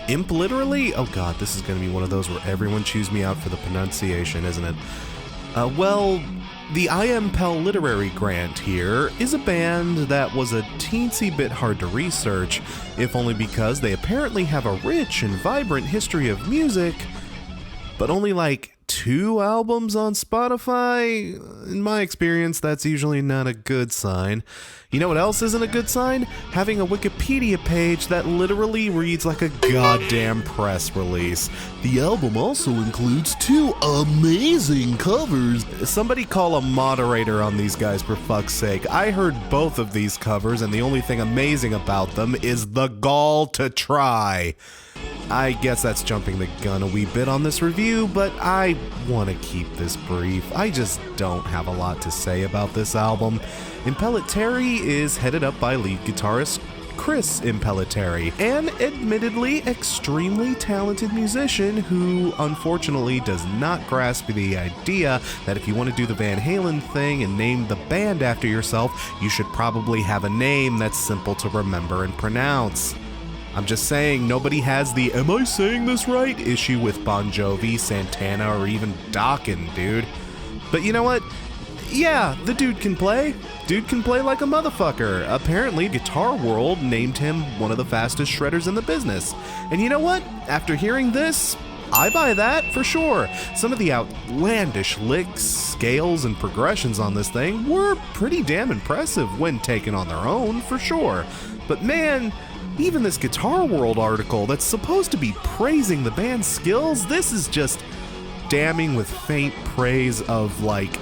Impelliteri? Impelliteri? Oh god, this is going to be one of those where everyone chews me out for the pronunciation, isn't it? Well, the I Am Pell Literary Grant here is a band that was a teensy bit hard to research, if only because they apparently have a rich and vibrant history of music, but only like 2 albums on Spotify. In my experience, that's usually not a good sign. You know what else isn't a good sign? Having a Wikipedia page that literally reads like a goddamn press release. The album also includes 2 amazing covers. Somebody call a moderator on these guys, for fuck's sake. I heard both of these covers, and the only thing amazing about them is the gall to try. I guess that's jumping the gun a wee bit on this review, but I want to keep this brief. I just don't have a lot to say about this album. Impelliteri is headed up by lead guitarist Chris Impelliteri, an admittedly extremely talented musician who unfortunately does not grasp the idea that if you want to do the Van Halen thing and name the band after yourself, you should probably have a name that's simple to remember and pronounce. I'm just saying, nobody has the "am I saying this right" issue with Bon Jovi, Santana, or even Dokken, dude. But you know what? Yeah, the dude can play. Dude can play like a motherfucker. Apparently, Guitar World named him one of the fastest shredders in the business. And you know what? After hearing this, I buy that for sure. Some of the outlandish licks, scales, and progressions on this thing were pretty damn impressive when taken on their own, for sure. But man, even this Guitar World article that's supposed to be praising the band's skills, this is just damning with faint praise of, like,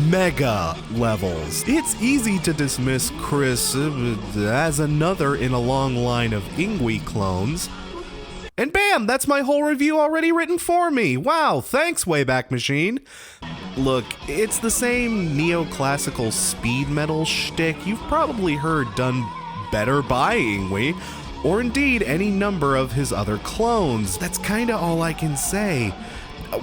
mega levels. It's easy to dismiss Chris as another in a long line of Yngwie clones. And bam, that's my whole review already written for me. Wow, thanks, Wayback Machine. Look, it's the same neoclassical speed metal shtick you've probably heard done better by Yngwie, or indeed any number of his other clones. That's kinda all I can say.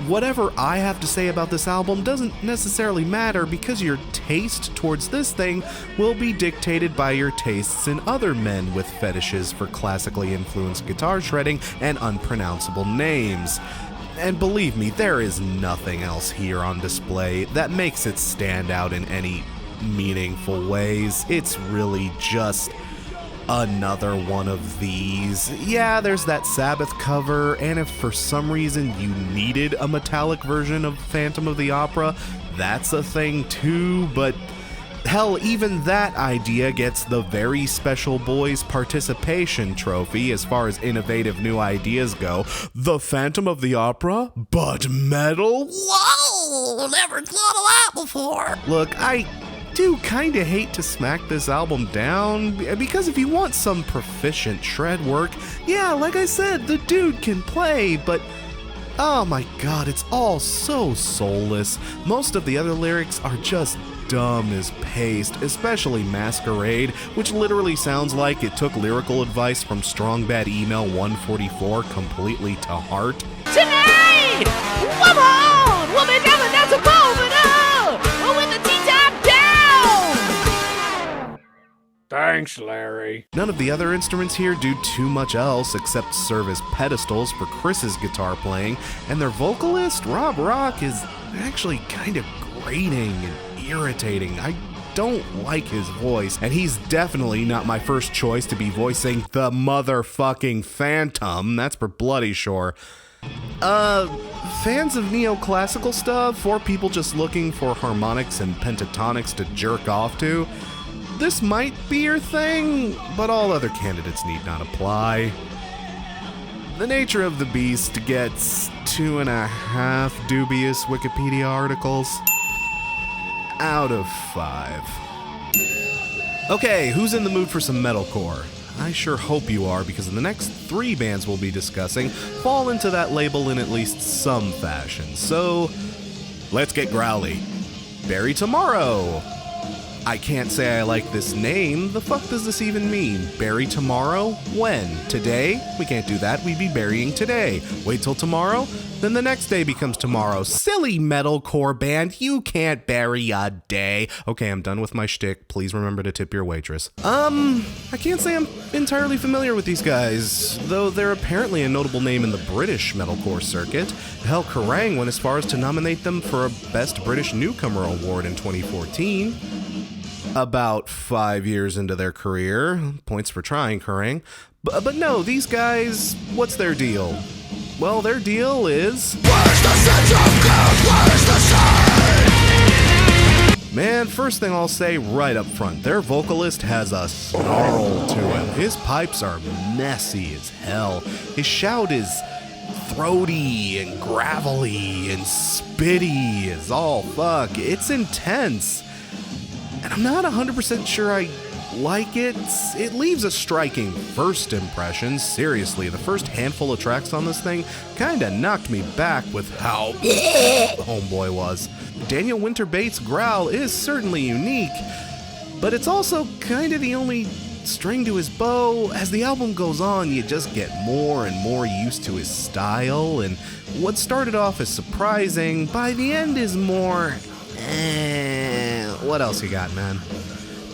Whatever I have to say about this album doesn't necessarily matter, because your taste towards this thing will be dictated by your tastes in other men with fetishes for classically influenced guitar shredding and unpronounceable names. And believe me, there is nothing else here on display that makes it stand out in any meaningful ways. It's really just another one of these. Yeah, there's that Sabbath cover, and if for some reason you needed a metallic version of Phantom of the Opera, that's a thing too, but hell, even that idea gets the Very Special Boys Participation Trophy as far as innovative new ideas go. The Phantom of the Opera, but metal? Whoa, never thought of that before. Look, I do kinda hate to smack this album down, because if you want some proficient shred work, yeah, like I said, the dude can play, but oh my god, it's all so soulless. Most of the other lyrics are just dumb as paste, especially Masquerade, which literally sounds like it took lyrical advice from Strong Bad Email 144 completely to heart. Tonight, woman never does a moment, with the T-top down. Thanks, Larry. None of the other instruments here do too much else except serve as pedestals for Chris's guitar playing, and their vocalist, Rob Rock, is actually kind of grating and irritating. I don't like his voice, and he's definitely not my first choice to be voicing the motherfucking Phantom. That's for bloody sure. Fans of neoclassical stuff, or people just looking for harmonics and pentatonics to jerk off to, this might be your thing, but all other candidates need not apply. The Nature of the Beast gets 2.5 dubious Wikipedia articles out of 5. Okay, who's in the mood for some metalcore? I sure hope you are, because the next 3 bands we'll be discussing fall into that label in at least some fashion. So, let's get growly. Bury Tomorrow, I can't say I like this name. The fuck does this even mean? Bury tomorrow? When? Today? We can't do that. We'd be burying today. Wait till tomorrow? Then the next day becomes tomorrow. Silly metalcore band, you can't bury a day. Okay, I'm done with my shtick. Please remember to tip your waitress. I can't say I'm entirely familiar with these guys, though they're apparently a notable name in the British metalcore circuit. Hell, Kerrang went as far as to nominate them for a Best British Newcomer Award in 2014. About 5 years into their career. Points for trying, Kerrang. But no, these guys, what's their deal? Well, their deal is... Where's the sense of good? Where's the shine? Man, first thing I'll say right up front, their vocalist has a snarl to him. His pipes are messy as hell. His shout is throaty and gravelly and spitty as all fuck. It's intense. And I'm not 100% sure I like it. It leaves a striking first impression. Seriously, the first handful of tracks on this thing kinda knocked me back with how homeboy was. Daniel Winter Bates' growl is certainly unique, but it's also kinda the only string to his bow. As the album goes on, you just get more and more used to his style, and what started off as surprising, by the end is more... What else you got, man?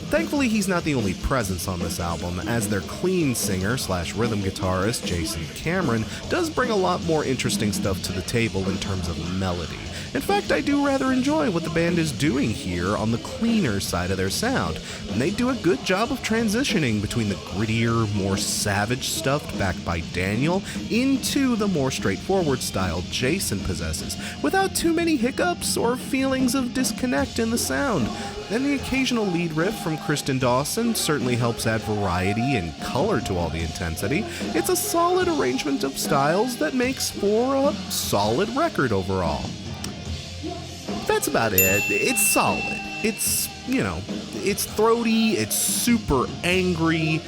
Thankfully, he's not the only presence on this album, as their clean singer / rhythm guitarist, Jason Cameron, does bring a lot more interesting stuff to the table in terms of melody. In fact, I do rather enjoy what the band is doing here on the cleaner side of their sound, and they do a good job of transitioning between the grittier, more savage stuff backed by Daniel into the more straightforward style Jason possesses, without too many hiccups or feelings of disconnect in the sound. And the occasional lead riff from Kristen Dawson certainly helps add variety and color to all the intensity. It's a solid arrangement of styles that makes for a solid record overall. That's about it. It's solid. It's, it's throaty, it's super angry,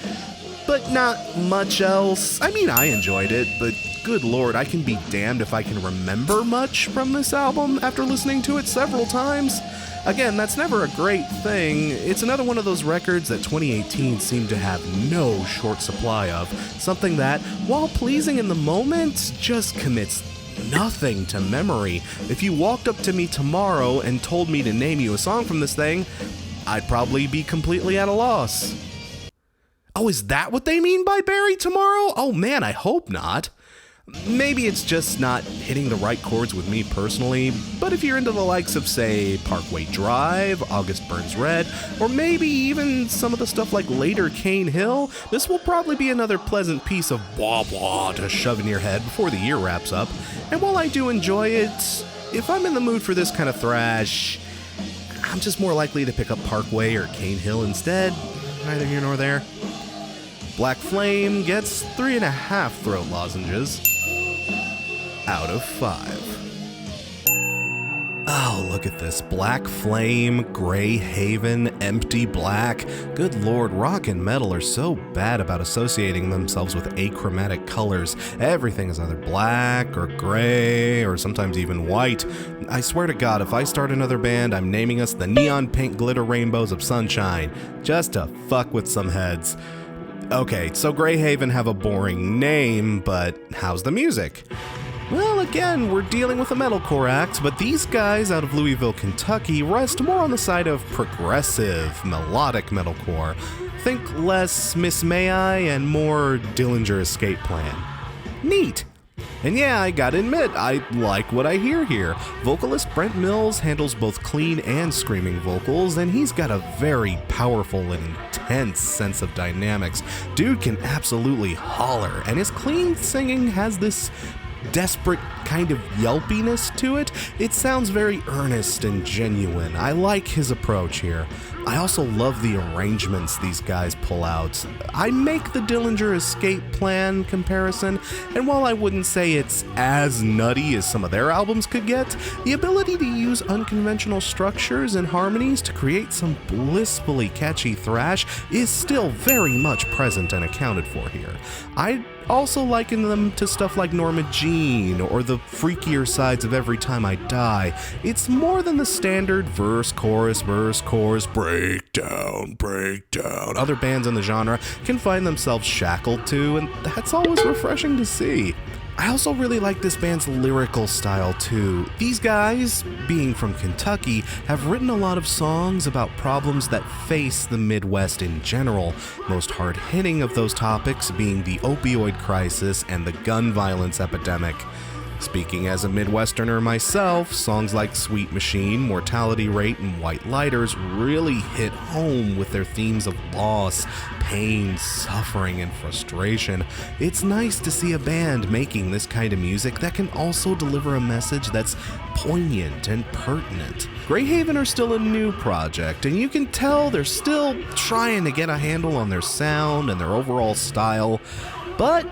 but not much else. I mean, I enjoyed it, but good lord, I can be damned if I can remember much from this album after listening to it several times. Again, that's never a great thing. It's another one of those records that 2018 seemed to have no short supply of. Something that, while pleasing in the moment, just commits nothing to memory. If you walked up to me tomorrow and told me to name you a song from this thing, I'd probably be completely at a loss. Oh, is that what they mean by bury tomorrow? Oh man, I hope not. Maybe it's just not hitting the right chords with me personally, but if you're into the likes of, say, Parkway Drive, August Burns Red, or maybe even some of the stuff like later Cane Hill, this will probably be another pleasant piece of blah blah to shove in your head before the year wraps up. And while I do enjoy it, if I'm in the mood for this kind of thrash, I'm just more likely to pick up Parkway or Cane Hill instead. Neither here nor there. Black Flame gets 3.5 throat lozenges out of 5. Oh, look at this. Black Flame, Greyhaven, Empty Black. Good lord, rock and metal are so bad about associating themselves with achromatic colors. Everything is either black or gray or sometimes even white. I swear to God, if I start another band, I'm naming us the Neon Pink Glitter Rainbows of Sunshine, just to fuck with some heads. Okay, so Greyhaven have a boring name, but how's the music? Well, again, we're dealing with a metalcore act, but these guys out of Louisville, Kentucky rest more on the side of progressive, melodic metalcore. Think less Miss May I and more Dillinger Escape Plan. Neat! And yeah, I gotta admit, I like what I hear here. Vocalist Brent Mills handles both clean and screaming vocals, and he's got a very powerful and intense sense of dynamics. Dude can absolutely holler, and his clean singing has this desperate kind of yelpiness to it. It sounds very earnest and genuine. I like his approach here. I also love the arrangements these guys pull out. I make the Dillinger Escape Plan comparison, and while I wouldn't say it's as nutty as some of their albums could get, the ability to use unconventional structures and harmonies to create some blissfully catchy thrash is still very much present and accounted for here. I also liken them to stuff like Norma Jean or the freakier sides of Every Time I Die. It's more than the standard verse, chorus, break, breakdown. Other bands in the genre can find themselves shackled to, and that's always refreshing to see. I also really like this band's lyrical style too. These guys, being from Kentucky, have written a lot of songs about problems that face the Midwest in general, most hard-hitting of those topics being the opioid crisis and the gun violence epidemic. Speaking as a Midwesterner myself, songs like Sweet Machine, Mortality Rate, and White Lighters really hit home with their themes of loss, pain, suffering, and frustration. It's nice to see a band making this kind of music that can also deliver a message that's poignant and pertinent. Greyhaven are still a new project, and you can tell they're still trying to get a handle on their sound and their overall style, but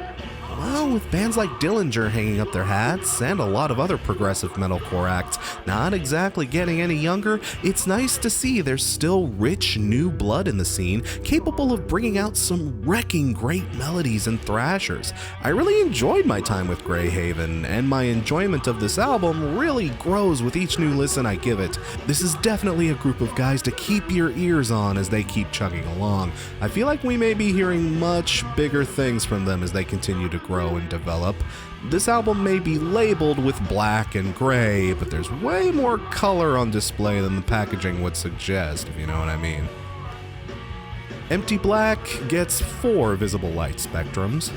well, with bands like Dillinger hanging up their hats and a lot of other progressive metalcore acts not exactly getting any younger, it's nice to see there's still rich new blood in the scene capable of bringing out some wrecking great melodies and thrashers. I really enjoyed my time with Greyhaven, and my enjoyment of this album really grows with each new listen I give it. This is definitely a group of guys to keep your ears on as they keep chugging along. I feel like we may be hearing much bigger things from them as they continue to grow and develop. This album may be labeled with black and gray, but there's way more color on display than the packaging would suggest, if you know what I mean. Empty Black gets 4 visible light spectrums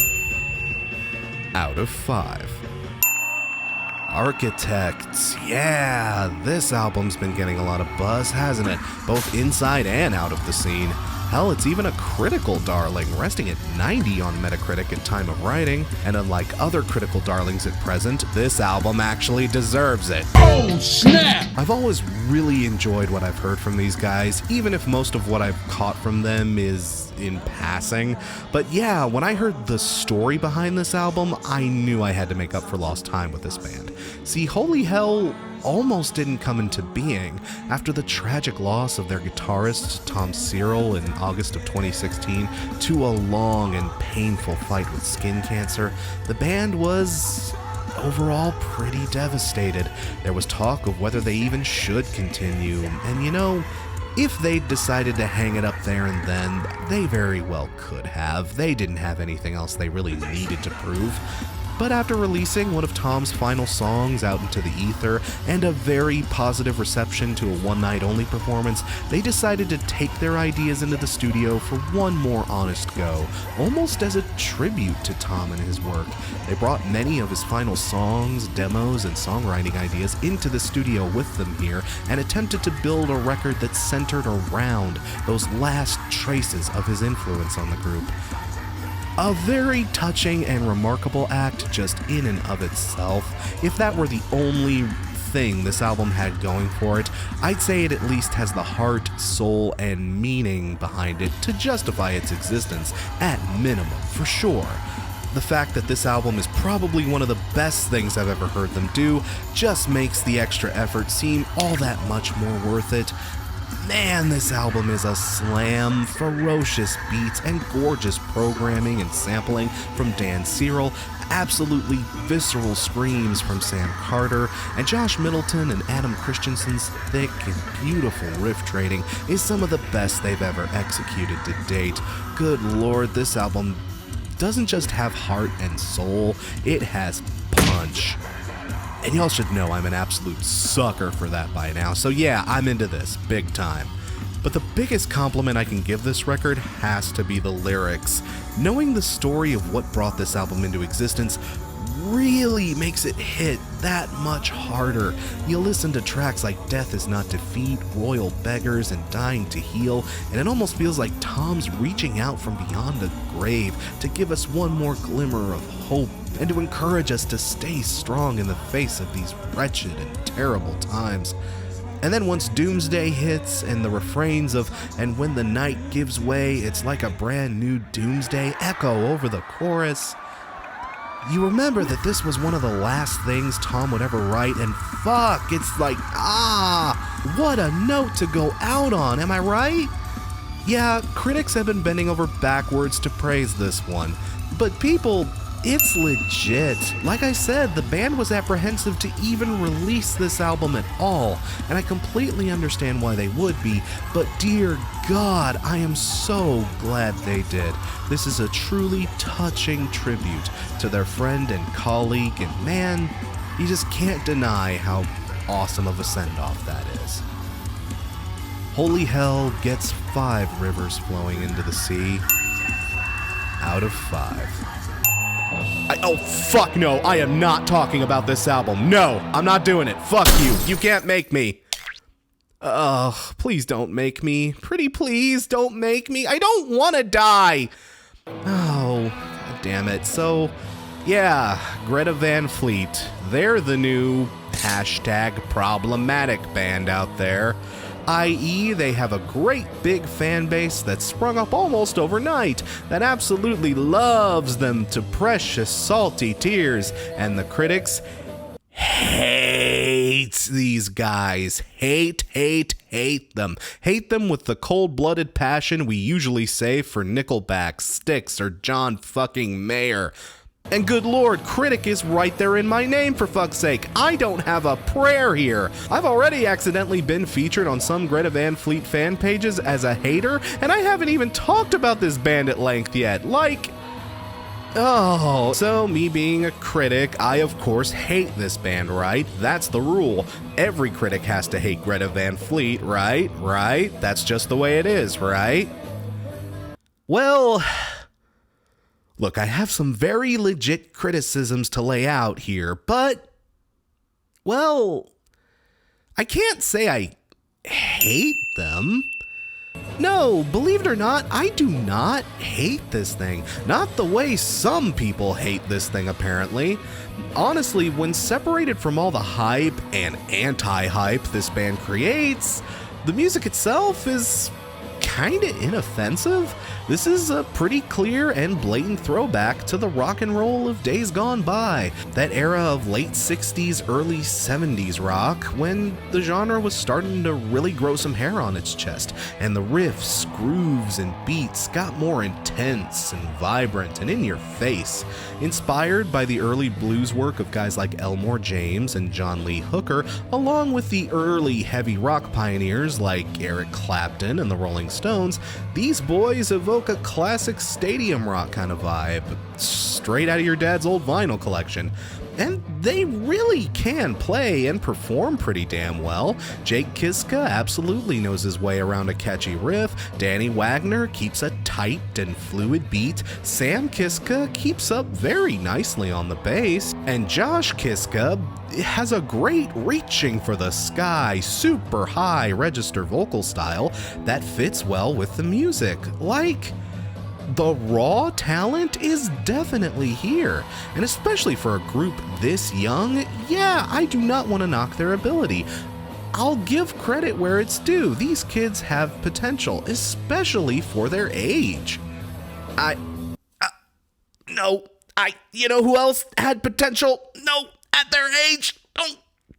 out of 5. Architects, yeah, this album's been getting a lot of buzz, hasn't it? Both inside and out of the scene. Hell, it's even a critical darling, resting at 90 on Metacritic at time of writing, and unlike other critical darlings at present, this album actually deserves it. Oh, snap! I've always really enjoyed what I've heard from these guys, even if most of what I've caught from them is in passing. But yeah, when I heard the story behind this album, I knew I had to make up for lost time with this band. See, Holy Hell almost didn't come into being after the tragic loss of their guitarist Tom Cyril in August of 2016 to a long and painful fight with skin cancer. The band was overall pretty devastated. There was talk of whether they even should continue, and you know, if they'd decided to hang it up there and then, they very well could have. They didn't have anything else they really needed to prove. But after releasing one of Tom's final songs out into the ether and a very positive reception to a one-night-only performance, they decided to take their ideas into the studio for one more honest go, almost as a tribute to Tom and his work. They brought many of his final songs, demos, and songwriting ideas into the studio with them here and attempted to build a record that centered around those last traces of his influence on the group. A very touching and remarkable act just in and of itself. If that were the only thing this album had going for it, I'd say it at least has the heart, soul, and meaning behind it to justify its existence, at minimum, for sure. The fact that this album is probably one of the best things I've ever heard them do just makes the extra effort seem all that much more worth it. Man, this album is a slam, ferocious beats and gorgeous programming and sampling from Dan Cyril, absolutely visceral screams from Sam Carter, and Josh Middleton and Adam Christensen's thick and beautiful riff trading is some of the best they've ever executed to date. Good lord, this album doesn't just have heart and soul, it has punch. And y'all should know I'm an absolute sucker for that by now, so yeah, I'm into this, big time. But the biggest compliment I can give this record has to be the lyrics. Knowing the story of what brought this album into existence really makes it hit that much harder. You listen to tracks like Death Is Not Defeat, Royal Beggars, and Dying to Heal, and it almost feels like Tom's reaching out from beyond the grave to give us one more glimmer of hope and to encourage us to stay strong in the face of these wretched and terrible times. And then once Doomsday hits and the refrains of "and when the night gives way, it's like a brand new doomsday" echo over the chorus, you remember that this was one of the last things Tom would ever write, and fuck, it's like, what a note to go out on, am I right? Yeah, critics have been bending over backwards to praise this one, but people it's legit. Like I said, the band was apprehensive to even release this album at all, and I completely understand why they would be, but dear God, I am so glad they did. This is a truly touching tribute to their friend and colleague, and man, you just can't deny how awesome of a send-off that is. Holy Hell gets 5 rivers flowing into the sea out of 5. Oh, fuck no, I am not talking about this album. No, I'm not doing it. Fuck you. You can't make me. Ugh, please don't make me. Pretty please don't make me. I don't want to die. Oh, God damn it. So, yeah, Greta Van Fleet. They're the new #problematic band out there. I.e., they have a great big fan base that sprung up almost overnight that absolutely loves them to precious salty tears, and the critics hate these guys. Hate them. Hate them with the cold-blooded passion we usually save for Nickelback, Styx, or John fucking Mayer. And good lord, critic is right there in my name, for fuck's sake. I don't have a prayer here. I've already accidentally been featured on some Greta Van Fleet fan pages as a hater, and I haven't even talked about this band at length yet. Like, oh, so me being a critic, I of course hate this band, right? That's the rule. Every critic has to hate Greta Van Fleet, right? Right? That's just the way it is, right? Well, look, I have some very legit criticisms to lay out here, but, well, I can't say I hate them. No, believe it or not, I do not hate this thing. Not the way some people hate this thing, apparently. Honestly, when separated from all the hype and anti-hype this band creates, the music itself is kinda inoffensive. This is a pretty clear and blatant throwback to the rock and roll of days gone by, that era of late 60s, early 70s rock, when the genre was starting to really grow some hair on its chest, and the riffs, grooves, and beats got more intense and vibrant and in your face. Inspired by the early blues work of guys like Elmore James and John Lee Hooker, along with the early heavy rock pioneers like Eric Clapton and the Rolling Stones, these boys evoke a classic stadium rock kind of vibe, straight out of your dad's old vinyl collection. And they really can play and perform pretty damn well. Jake Kiska absolutely knows his way around a catchy riff, Danny Wagner keeps a tight and fluid beat, Sam Kiska keeps up very nicely on the bass, and Josh Kiska has a great reaching for the sky, super high register vocal style that fits well with the music. Like, the raw talent is definitely here, and especially for a group this young, yeah, I do not want to knock their ability. I'll give credit where it's due. These kids have potential, especially for their age. You know who else had potential? No, at their age, don't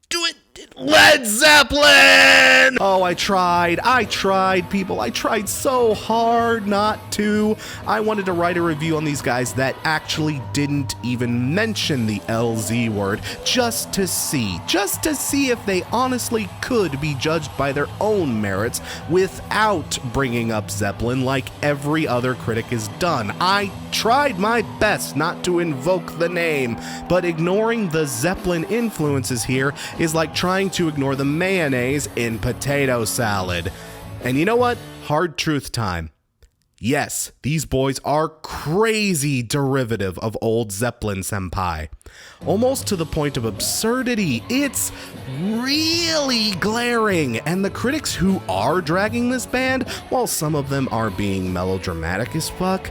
do it. Led Zeppelin! Oh, I tried, people. I tried so hard not to. I wanted to write a review on these guys that actually didn't even mention the LZ word, just to see if they honestly could be judged by their own merits without bringing up Zeppelin like every other critic has done. I tried my best not to invoke the name, but ignoring the Zeppelin influences here is like trying to ignore the mayonnaise in potato salad. And you know what? Hard truth time. Yes, these boys are crazy derivative of old Zeppelin senpai. Almost to the point of absurdity. It's really glaring, and the critics who are dragging this band, while some of them are being melodramatic as fuck,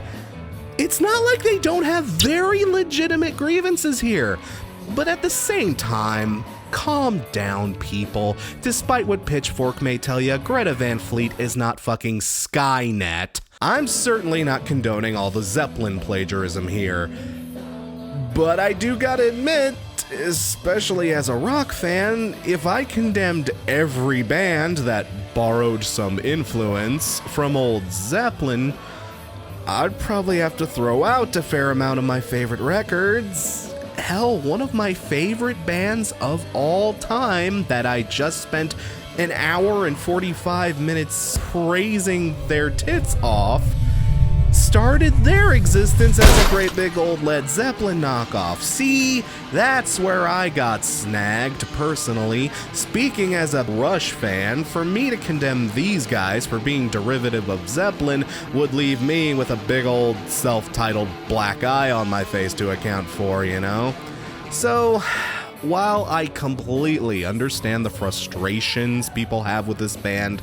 it's not like they don't have very legitimate grievances here. But at the same time, calm down, people. Despite what Pitchfork may tell you, Greta Van Fleet is not fucking Skynet. I'm certainly not condoning all the Zeppelin plagiarism here. But I do gotta admit, especially as a rock fan, if I condemned every band that borrowed some influence from old Zeppelin, I'd probably have to throw out a fair amount of my favorite records. Hell, one of my favorite bands of all time that I just spent an hour and 45 minutes praising their tits off started their existence as a great big old Led Zeppelin knockoff. See, that's where I got snagged personally. Speaking as a Rush fan, for me to condemn these guys for being derivative of Zeppelin would leave me with a big old self-titled black eye on my face to account for, you know? So, while I completely understand the frustrations people have with this band,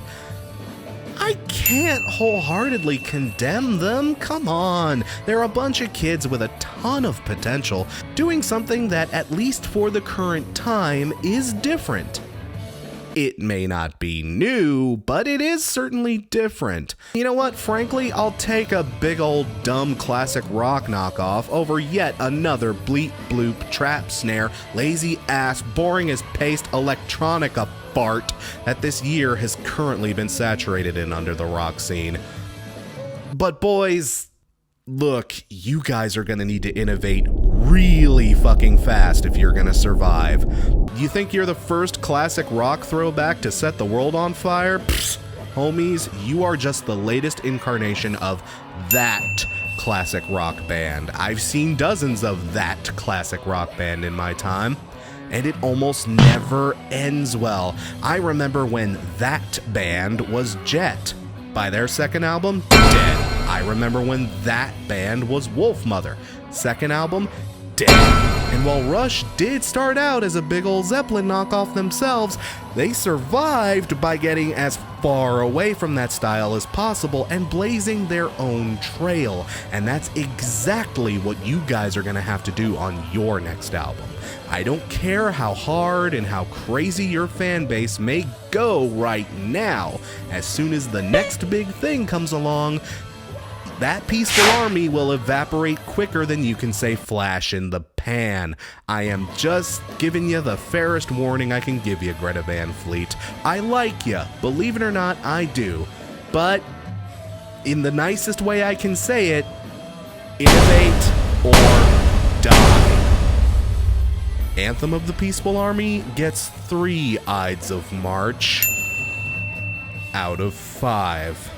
I can't wholeheartedly condemn them. Come on, they're a bunch of kids with a ton of potential, doing something that, at least for the current time, is different. It may not be new, but it is certainly different. You know what, frankly, I'll take a big old dumb classic rock knockoff over yet another bleep bloop trap snare, lazy ass, boring as paste electronica fart that this year has currently been saturated in under the rock scene. But boys, look, you guys are gonna need to innovate really fucking fast if you're gonna survive. You think you're the first classic rock throwback to set the world on fire? Pfft, homies, you are just the latest incarnation of that classic rock band. I've seen dozens of that classic rock band in my time, and it almost never ends well. I remember when that band was Jet. By their second album, dead. I remember when that band was Wolfmother. Second album, dead. And while Rush did start out as a big old Zeppelin knockoff themselves, they survived by getting as far away from that style as possible and blazing their own trail. And that's exactly what you guys are gonna have to do on your next album. I don't care how hard and how crazy your fan base may go right now. As soon as the next big thing comes along, that peaceful army will evaporate quicker than you can say flash in the pan. I am just giving you the fairest warning I can give you, Greta Van Fleet. I like you, believe it or not, I do. But in the nicest way I can say it, innovate or die. Anthem of the Peaceful Army gets 3 Ides of March out of 5.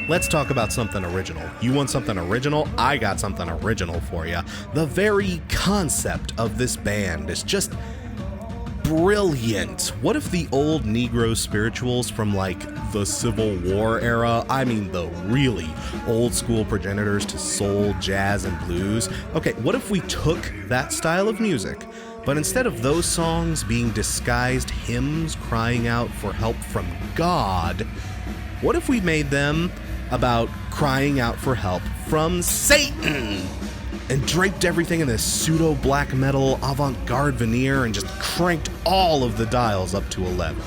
Let's talk about something original. You want something original? I got something original for you. The very concept of this band is just brilliant. What if the old Negro spirituals from like the Civil War era, I mean the really old school progenitors to soul, jazz, and blues, okay, what if we took that style of music, but instead of those songs being disguised hymns crying out for help from God, what if we made them about crying out for help from Satan? And draped everything in this pseudo black metal avant-garde veneer and just cranked all of the dials up to 11.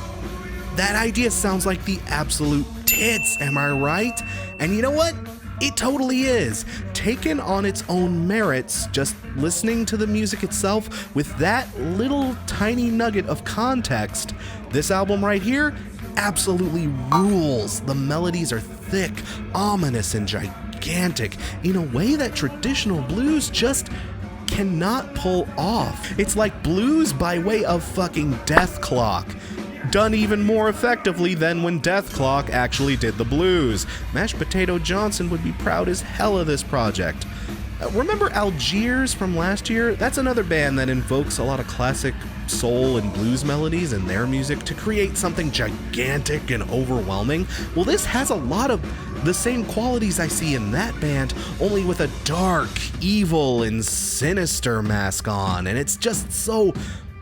That idea sounds like the absolute tits, am I right? And you know what? It totally is. Taken on its own merits, just listening to the music itself with that little tiny nugget of context, this album right here absolutely rules. The melodies are thick, ominous, and gigantic in a way that traditional blues just cannot pull off. It's like blues by way of fucking Death Clock, done even more effectively than when Death Clock actually did the blues. Mashed Potato Johnson would be proud as hell of this project. Remember Algiers from last year? That's another band that invokes a lot of classic soul and blues melodies in their music to create something gigantic and overwhelming. Well, this has a lot of the same qualities I see in that band, only with a dark, evil, and sinister mask on, and it's just so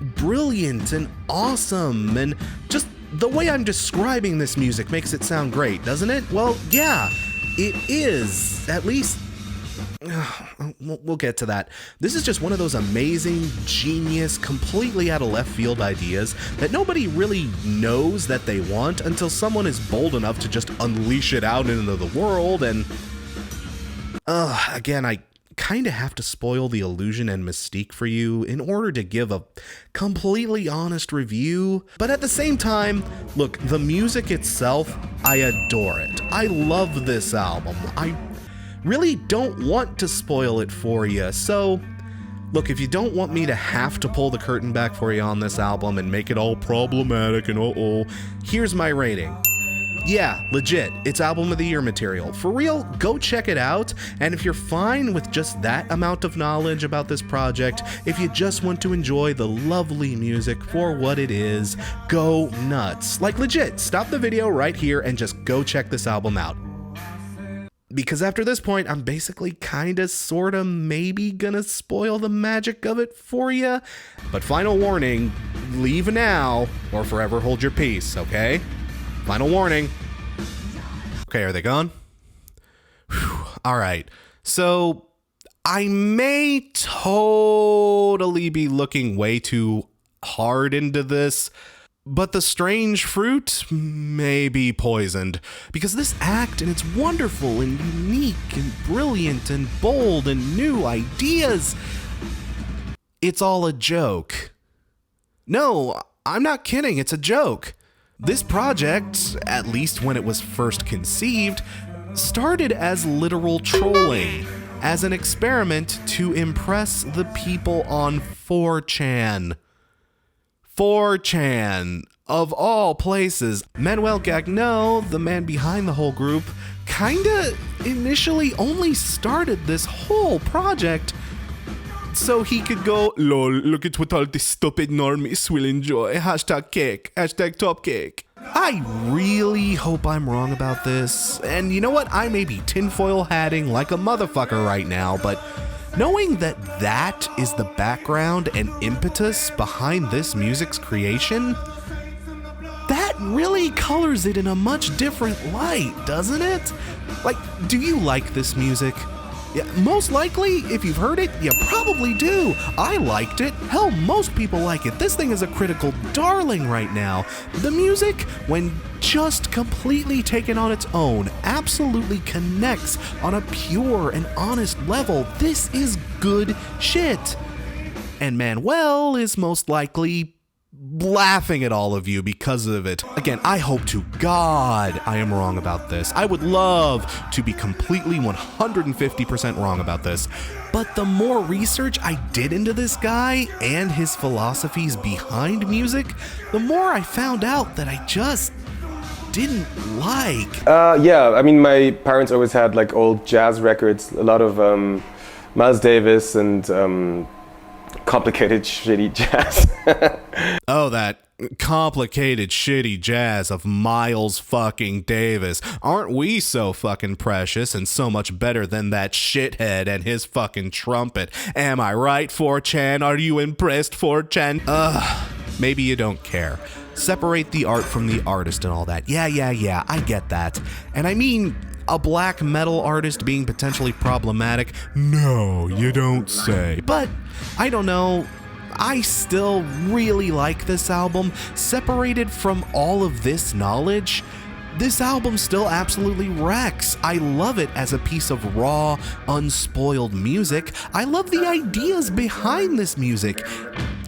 brilliant and awesome, and just the way I'm describing this music makes it sound great, doesn't it? Well, yeah, it is, at least. We'll get to that. This is just one of those amazing, genius, completely out of left field ideas that nobody really knows that they want until someone is bold enough to just unleash it out into the world. And again, I kind of have to spoil the illusion and mystique for you in order to give a completely honest review. But at the same time, look, the music itself, I adore it. I love this album. really don't want to spoil it for you. So, look, if you don't want me to have to pull the curtain back for you on this album and make it all problematic and here's my rating. Yeah, legit, it's album of the year material. For real, go check it out, and if you're fine with just that amount of knowledge about this project, if you just want to enjoy the lovely music for what it is, go nuts. Like legit, stop the video right here and just go check this album out. Because after this point, I'm basically kinda, sorta, maybe gonna spoil the magic of it for you. But final warning, leave now or forever hold your peace, okay? Final warning. Okay, are they gone? Whew. All right. So I may totally be looking way too hard into this, but the strange fruit may be poisoned, because this act and its wonderful and unique and brilliant and bold and new ideas, it's all a joke. No, I'm not kidding. It's a joke. This project, at least when it was first conceived, started as literal trolling, as an experiment to impress the people on 4chan. 4chan, of all places. Manuel Gagnon, the man behind the whole group, kinda initially only started this whole project so he could go, lol, look at what all the stupid normies will enjoy. Hashtag cake. Hashtag top cake. I really hope I'm wrong about this. And you know what? I may be tinfoil hatting like a motherfucker right now, but knowing that that is the background and impetus behind this music's creation, that really colors it in a much different light, doesn't it? Like, do you like this music? Yeah, most likely, if you've heard it, you probably do. I liked it. Hell, most people like it. This thing is a critical darling right now. The music, when just completely taken on its own, absolutely connects on a pure and honest level. This is good shit. And Manuel is most likely laughing at all of you because of it. Again, I hope to God I am wrong about this. I would love to be completely 150% wrong about this. But the more research I did into this guy and his philosophies behind music, the more I found out that I just didn't like. Yeah, I mean, my parents always had like old jazz records, a lot of Miles Davis and complicated, shitty jazz. Oh, that complicated, shitty jazz of Miles fucking Davis. Aren't we so fucking precious and so much better than that shithead and his fucking trumpet? Am I right, 4chan? Are you impressed, 4chan? Maybe you don't care. Separate the art from the artist and all that. Yeah, I get that. And I mean, a black metal artist being potentially problematic? No, you don't say. But I don't know, I still really like this album. Separated from all of this knowledge, this album still absolutely wrecks. I love it as a piece of raw, unspoiled music. I love the ideas behind this music,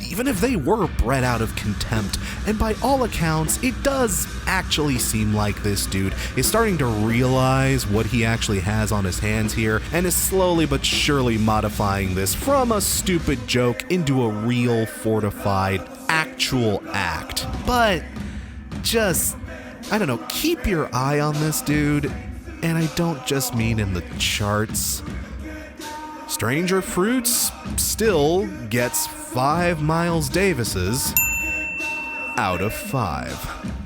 even if they were bred out of contempt. And by all accounts, it does actually seem like this dude is starting to realize what he actually has on his hands here, and is slowly but surely modifying this from a stupid joke into a real, fortified, actual act. But just, I don't know, keep your eye on this dude, and I don't just mean in the charts. Stranger Fruits still gets 5 Miles Davises out of 5.